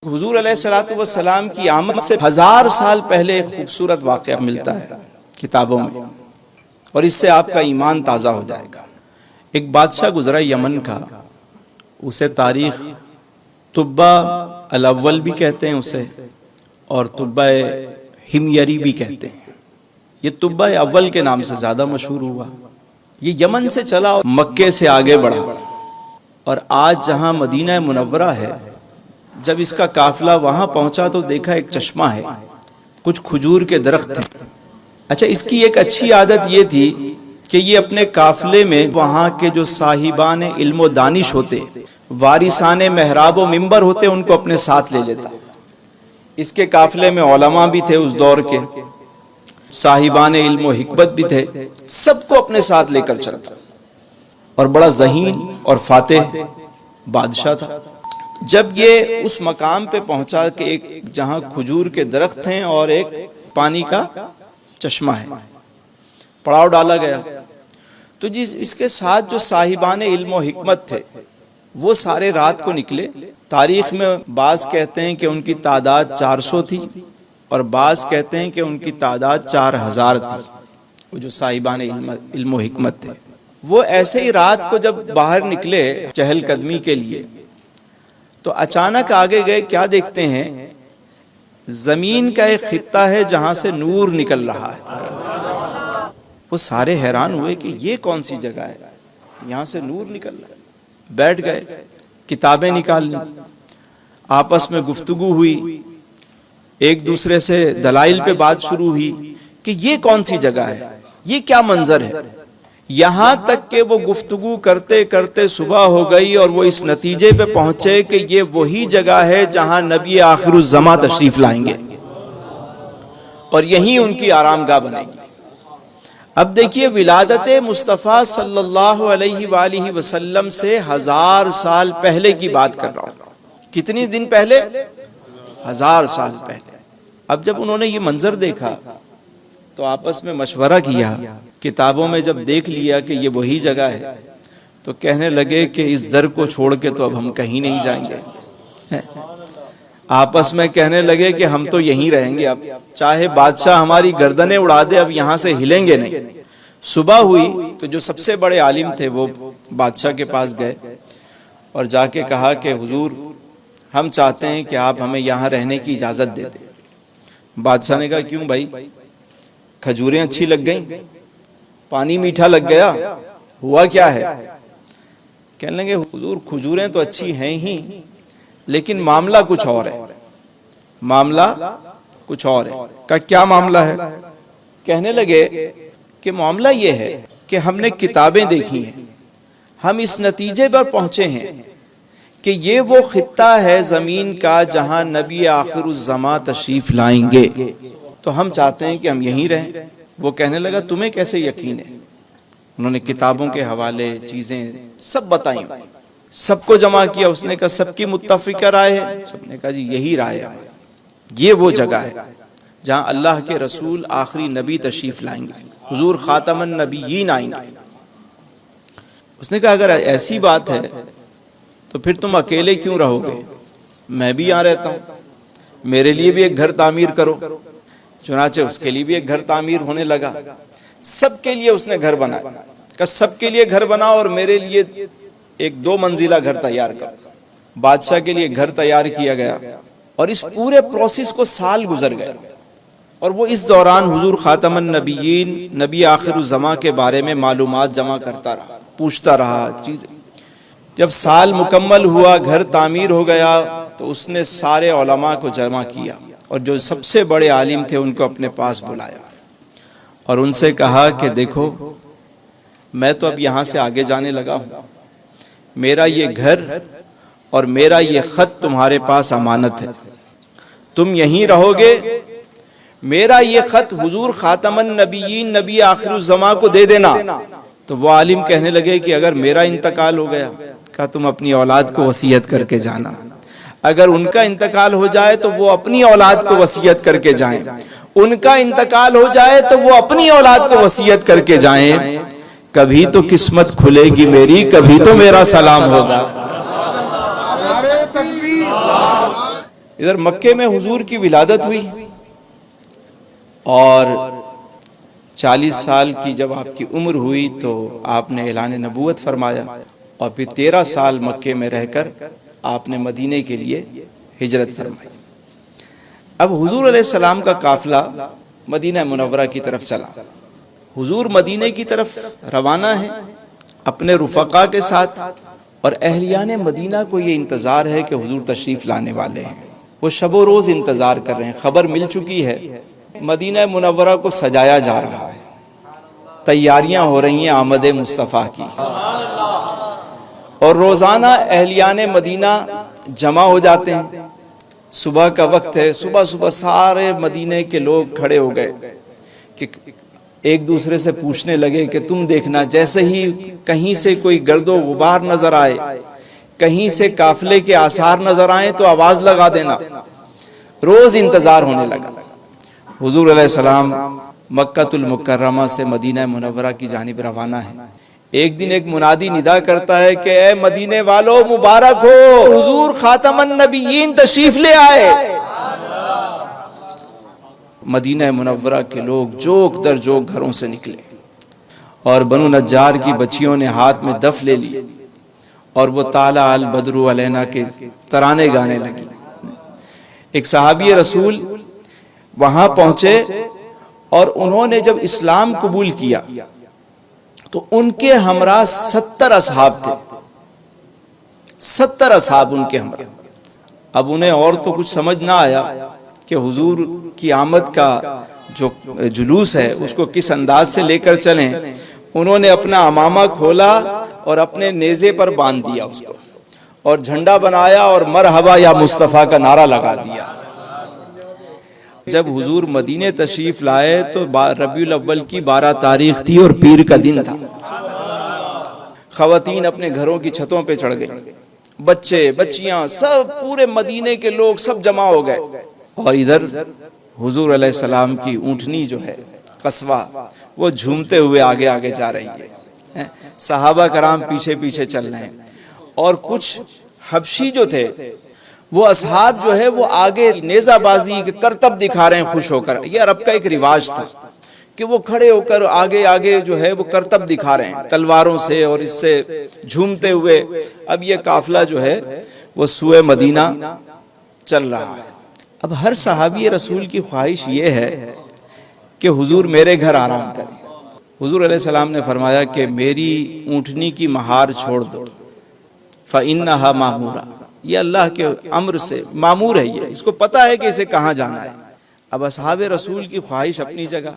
حضور علیہ الصلوۃ والسلام کی آمد سے 1000 سال پہلے ایک خوبصورت واقعہ ملتا ہے کتابوں میں، اور اس سے آپ کا ایمان تازہ ہو جائے گا۔ ایک بادشاہ گزرا یمن کا، اسے تاریخ طبہ الاول بھی کہتے ہیں اسے، اور طبہ ہمیری بھی کہتے ہیں۔ یہ طبہ اول کے نام سے زیادہ مشہور ہوا۔ یہ یمن سے چلا اور مکے سے آگے بڑھا، اور آج جہاں مدینہ منورہ ہے، جب اس کا قافلہ وہاں پہنچا تو دیکھا ایک چشمہ ہے، کچھ کھجور کے درخت ہیں۔ اچھا، اس کی ایک اچھی عادت یہ تھی کہ یہ اپنے قافلے میں وہاں کے جو صاحبان علم و دانش ہوتے، وارثان محراب و منبر ہوتے، ان کو اپنے ساتھ لے لیتا۔ اس کے قافلے میں علماء بھی تھے اس دور کے، صاحبان علم و حکمت بھی تھے، سب کو اپنے ساتھ لے کر چلتا، اور بڑا ذہین اور فاتح بادشاہ تھا۔ جب یہ اس مقام پہ پہنچا کہ ایک جہاں کھجور کے درخت ہیں اور ایک پانی کا چشمہ ہے، پڑاؤ ڈالا گیا، تو اس کے ساتھ جو صاحبان علم و حکمت تھے وہ سارے رات کو نکلے۔ تاریخ میں بعض کہتے ہیں کہ ان کی تعداد 400 تھی، اور بعض کہتے ہیں کہ ان کی تعداد 4000 تھی۔ وہ جو صاحبان علم و حکمت تھے وہ ایسے ہی رات کو جب باہر نکلے چہل قدمی کے لیے، تو اچانک آگے گئے، کیا دیکھتے ہیں؟ زمین کا ایک خطہ ہے جہاں سے نور نکل رہا ہے۔ وہ سارے حیران ہوئے کہ یہ کون سی جگہ ہے، یہاں سے نور نکل رہا ہے۔ بیٹھ گئے، کتابیں نکال لیں، آپس میں گفتگو ہوئی، ایک دوسرے سے دلائل پہ بات شروع ہوئی کہ یہ کون سی جگہ ہے، یہ کیا منظر ہے۔ یہاں تک کہ وہ گفتگو کرتے کرتے صبح ہو گئی، اور وہ اس نتیجے پہ پہنچے کہ یہ وہی جگہ ہے جہاں نبی آخر الزماں تشریف لائیں گے، اور یہیں ان کی آرام گاہ بنے گی۔ اب دیکھیے، ولادت مصطفیٰ صلی اللہ علیہ وآلہ وسلم سے 1000 سال پہلے کی بات کر رہا ہوں۔ کتنی دن پہلے؟ 1000 سال پہلے۔ اب جب انہوں نے یہ منظر دیکھا تو آپس میں مشورہ کیا، کتابوں میں جب دیکھ لیا کہ یہ وہی جگہ ہے، تو کہنے لگے کہ اس در کو چھوڑ کے تو اب ہم کہیں نہیں جائیں گے۔ آپس میں کہنے لگے کہ ہم تو یہیں رہیں گے، اب چاہے بادشاہ ہماری گردنیں اڑا دے، اب یہاں سے ہلیں گے نہیں۔ صبح ہوئی تو جو سب سے بڑے عالم تھے وہ بادشاہ کے پاس گئے، اور جا کے کہا کہ حضور، ہم چاہتے ہیں کہ آپ ہمیں یہاں رہنے کی اجازت دے دیں۔ بادشاہ نے کہا، کیوں بھائی؟ کھجوریں اچھی لگ گئیں، پانی میٹھا لگ گیا، ہوا کیا ہے؟ کہنے لگے، حضور کھجوریں تو اچھی ہیں ہی، لیکن معاملہ کچھ اور ہے، معاملہ کچھ اور ہے۔ کہ کیا معاملہ ہے؟ کہنے لگے کہ معاملہ یہ ہے کہ ہم نے کتابیں دیکھی ہیں، ہم اس نتیجے پر پہنچے ہیں کہ یہ وہ خطہ ہے زمین کا جہاں نبی آخر الزماں تشریف لائیں گے، تو ہم چاہتے ہیں کہ ہم یہیں رہیں۔ وہ کہنے لگا، تمہیں کیسے یقین ہے؟ انہوں نے کتابوں کے حوالے چیزیں سب بتائیں، سب کو جمع کیا۔ اس نے کہا، سب کی متفقہ رائے ہے؟ سب نے کہا، جی یہی رائے ہے، یہ وہ جگہ ہے جہاں اللہ کے رسول آخری نبی تشریف لائیں گے، حضور خاتم النبیین آئیں گے۔ اس نے کہا، اگر ایسی بات ہے تو پھر تم اکیلے کیوں رہو گے؟ میں بھی یہاں رہتا ہوں، میرے لیے بھی ایک گھر تعمیر کرو۔ چنانچہ اس کے لیے بھی ایک گھر تعمیر ہونے لگا، سب کے لیے اس نے گھر بنایا۔ کہ سب کے لیے گھر بنا اور میرے لیے ایک 2 منزلہ گھر تیار کر۔ بادشاہ کے لیے گھر تیار کیا گیا، اور اس پورے پروسیس کو سال گزر گئے، اور وہ اس دوران حضور خاتم النبیین نبی آخر الزماں کے بارے میں معلومات جمع کرتا رہا، پوچھتا رہا چیزیں۔ جب سال مکمل ہوا، گھر تعمیر ہو گیا، تو اس نے سارے علماء کو جمع کیا، اور جو سب سے بڑے عالم تھے ان کو اپنے پاس بلایا، اور ان سے کہا کہ دیکھو، میں تو اب یہاں سے آگے جانے لگا ہوں، میرا یہ گھر اور میرا یہ خط تمہارے پاس امانت ہے، تم یہیں رہو گے۔ میرا یہ خط حضور خاتم النبیین نبی آخر الزماں کو دے دینا۔ تو وہ عالم کہنے لگے کہ اگر میرا انتقال ہو گیا، کہا تم اپنی اولاد کو وصیت کر کے جانا، اگر ان کا انتقال ہو جائے تو وہ اپنی اولاد کو وصیت کر کے جائیں، ان کا انتقال ہو جائے تو وہ اپنی اولاد کو وصیت کر کے جائیں، کبھی تو قسمت کھلے گی میری، کبھی تو میرا سلام ہوگا۔ ادھر مکے میں حضور کی ولادت ہوئی اور 40 سال کی جب آپ کی عمر ہوئی تو آپ نے اعلان نبوت فرمایا اور پھر 13 سال مکے میں رہ کر آپ نے مدینے کے لیے ہجرت فرمائی۔ اب حضور علیہ السلام کا قافلہ مدینہ منورہ کی طرف چلا۔ حضور مدینے کی طرف روانہ ہے اپنے رفقا کے ساتھ، اور اہلیان مدینہ کو یہ انتظار ہے کہ حضور تشریف لانے والے ہیں۔ وہ شب و روز انتظار کر رہے ہیں، خبر مل چکی ہے مدینہ منورہ کو سجایا جا رہا ہے، تیاریاں ہو رہی ہیں آمد مصطفیٰ کی، اور روزانہ اہلیان مدینہ جمع ہو جاتے ہیں۔ صبح کا وقت ہے، صبح صبح سارے مدینے کے لوگ کھڑے ہو گئے کہ ایک دوسرے سے پوچھنے لگے کہ تم دیکھنا جیسے ہی کہیں سے کوئی گرد و غبار نظر آئے، کہیں سے قافلے کے آثار نظر آئیں تو آواز لگا دینا۔ روز انتظار ہونے لگا۔ حضور علیہ السلام مکہ المکرمہ سے مدینہ منورہ کی جانب روانہ ہے۔ ایک دن ایک منادی ندا کرتا ہے کہ اے مدینے والو مبارک ہو، حضور خاتم النبیین تشریف لے آئے۔ مدینہ منورہ کے لوگ جوک در جوک گھروں سے نکلے اور بنو نجار کی بچیوں نے ہاتھ میں دف لے لی اور وہ طالع البدر علینا کے ترانے گانے لگی۔ ایک صحابی رسول وہاں پہنچے اور انہوں نے جب اسلام قبول کیا تو ان کے ہمراہ 70 اصحاب تھے، 70 اصحاب ان کے ہمراہ۔ اب انہیں اور تو کچھ سمجھ نہ آیا کہ حضور کی آمد کا جو جلوس ہے اس کو کس انداز سے لے کر چلیں۔ انہوں نے اپنا عمامہ کھولا اور اپنے نیزے پر باندھ دیا اس کو، اور جھنڈا بنایا اور مرحبا یا مصطفیٰ کا نعرہ لگا دیا۔ جب حضور مدینے تشریف لائے تو ربیع الاول کی 12 تاریخ تھی اور پیر کا دن تھا۔ خواتین اپنے گھروں کی چھتوں پہ چڑھ گئے، بچے بچیاں سب پورے مدینے کے لوگ سب جمع ہو گئے، اور ادھر حضور علیہ السلام کی اونٹنی جو ہے قصوہ وہ جھومتے ہوئے آگے آگے جا رہی ہے، صحابہ کرام پیچھے پیچھے چل رہے ہیں، اور کچھ حبشی جو تھے وہ اصحاب جو ہے وہ آگے نیزہ بازی کے کرتب دکھا رہے ہیں خوش ہو کر۔ یہ عرب کا ایک رواج تھا کہ وہ کھڑے ہو کر آگے آگے جو ہے وہ کرتب دکھا رہے ہیں تلواروں سے اور اس سے جھومتے ہوئے۔ اب یہ قافلہ جو ہے وہ سوئے مدینہ چل رہا ہے۔ اب ہر صحابی رسول کی خواہش یہ ہے کہ حضور میرے گھر آرام کریں۔ حضور علیہ السلام نے فرمایا کہ میری اونٹنی کی مہار چھوڑ دو، فَإِنَّهَا مَأْمُورَةٌ، یہ اللہ کے امر سے معمور ہے، یہ اس کو پتا ہے کہ اسے کہاں جانا ہے۔ اب اصحاب رسول کی خواہش اپنی جگہ،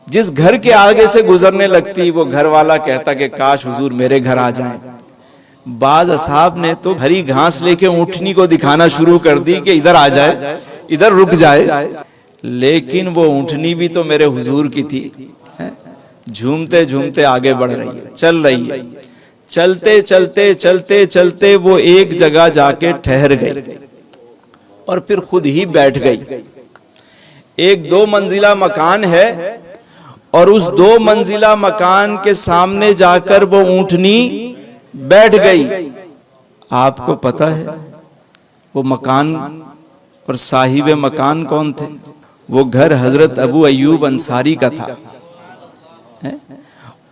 جس گھر کے آگے سے گزرنے لگتی وہ گھر والا کہتا کہ کاش حضور میرے گھر آ جائیں۔ بعض اصحاب نے تو ہری گھاس لے کے اونٹنی کو دکھانا شروع کر دی کہ ادھر آ جائے، ادھر رک جائے، لیکن وہ اونٹنی بھی تو میرے حضور کی تھی، جھومتے جھومتے آگے بڑھ رہی ہے، چل رہی ہے۔ چلتے چلتے چلتے چلتے وہ ایک جگہ جا کے ٹھہر گئی اور پھر خود ہی بیٹھ گئی۔ ایک 2 منزلہ مکان ہے اور اس 2 منزلہ مکان کے سامنے جا کر وہ اونٹنی بیٹھ گئی۔ آپ کو پتہ ہے وہ مکان اور صاحب مکان کون تھے؟ وہ گھر حضرت ابو ایوب انصاری کا تھا،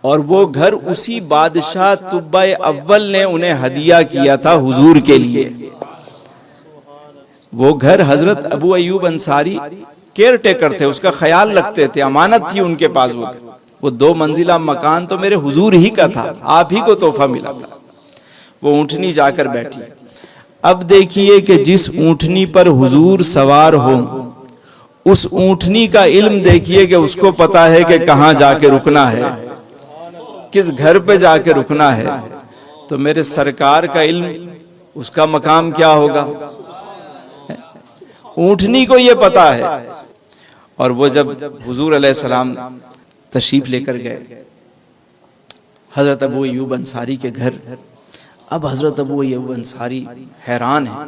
اور وہ گھر اسی بادشاہ طبع اول نے انہیں ہدیہ کیا تھا حضور کے لیے۔ وہ گھر حضرت ابو ایوب انصاری کیئر ٹیکر تھے، اس کا خیال رکھتے تھے، امانت تھی ان کے پاس۔ وہ 2 منزلہ مکان تو میرے حضور ہی کا تھا، آپ ہی کو تحفہ ملا تھا۔ وہ اونٹنی جا کر بیٹھی۔ اب دیکھیے کہ جس اونٹنی پر حضور سوار ہوں اس اونٹنی کا علم دیکھیے کہ اس کو پتا ہے کہ کہاں جا کے رکنا ہے، کس گھر پہ جا کے رکنا ہے۔ تو میرے سرکار کا علم، اس کا مقام کیا ہوگا؟ اونٹنی کو یہ پتا ہے۔ اور وہ جب حضور علیہ السلام تشریف لے کر گئے حضرت ابو ایوب انصاری کے گھر، اب حضرت ابو ایوب انصاری حیران ہیں۔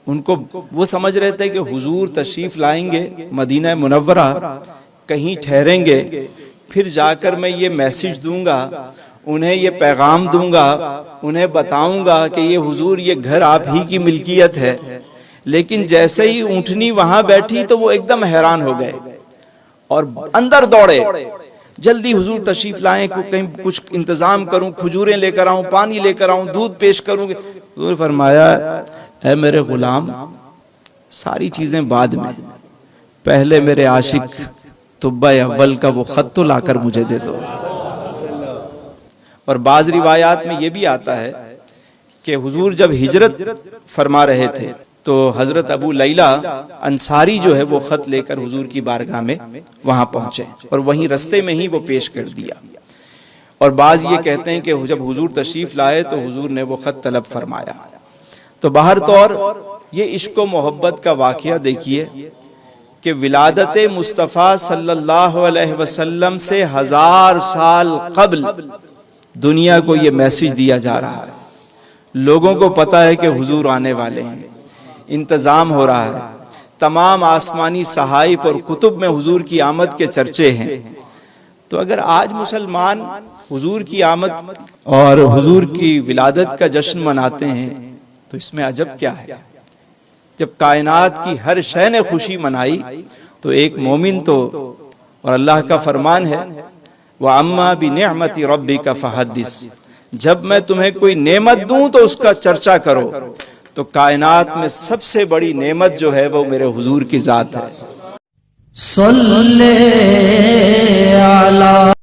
ان کو وہ سمجھ رہے تھے کہ حضور تشریف لائیں گے مدینہ منورہ، کہیں ٹھہریں گے، پھر جا کر میں یہ میسج دوں گا، انہیں یہ پیغام دوں گا، انہیں بتاؤں گا کہ یہ حضور یہ گھر آپ ہی کی ملکیت ہے۔ لیکن جیسے ہی اونٹنی وہاں بیٹھی تو وہ ایک دم حیران ہو گئے اور اندر دوڑے، جلدی حضور تشریف لائیں، کہیں کچھ انتظام کروں، کھجوریں لے کر آؤں، پانی لے کر آؤں، دودھ پیش کروں. حضور فرمایا اے میرے غلام، ساری چیزیں بعد میں، پہلے میرے عاشق طبع اول کا وہ خط تو لا کر مجھے دے دو. اور بعض روایات میں یہ بھی آتا ہے کہ حضور جب ہجرت فرما رہے تھے تو حضرت ابو لیلہ انصاری جو ہے وہ خط لے کر حضور کی بارگاہ میں وہاں پہنچے اور وہیں رستے میں ہی وہ پیش کر دیا. اور بعض یہ کہتے ہیں کہ جب حضور تشریف لائے تو حضور نے وہ خط طلب فرمایا. تو باہر طور یہ عشق و محبت کا واقعہ دیکھیے کہ ولادت مصطفیٰ صلی اللہ علیہ وسلم سے 1000 سال قبل دنیا کو یہ میسج دیا جا رہا ہے. لوگوں کو پتا ہے کہ حضور آنے والے ہیں، انتظام ہو رہا ہے، تمام آسمانی صحائف اور کتب میں حضور کی آمد کے چرچے ہیں. تو اگر آج مسلمان حضور کی آمد اور حضور کی ولادت کا جشن مناتے ہیں تو اس میں عجب کیا ہے؟ جب کائنات کی ہر شے نے خوشی منائی تو ایک مومن تو، اور اللہ کا فرمان ہے وَأَمَّا بِنِعْمَةِ رَبِّكَ فَحَدِّثْ، جب میں تمہیں کوئی نعمت دوں تو اس کا چرچا کرو. تو کائنات میں سب سے بڑی نعمت جو ہے وہ میرے حضور کی ذات ہے. صلی علی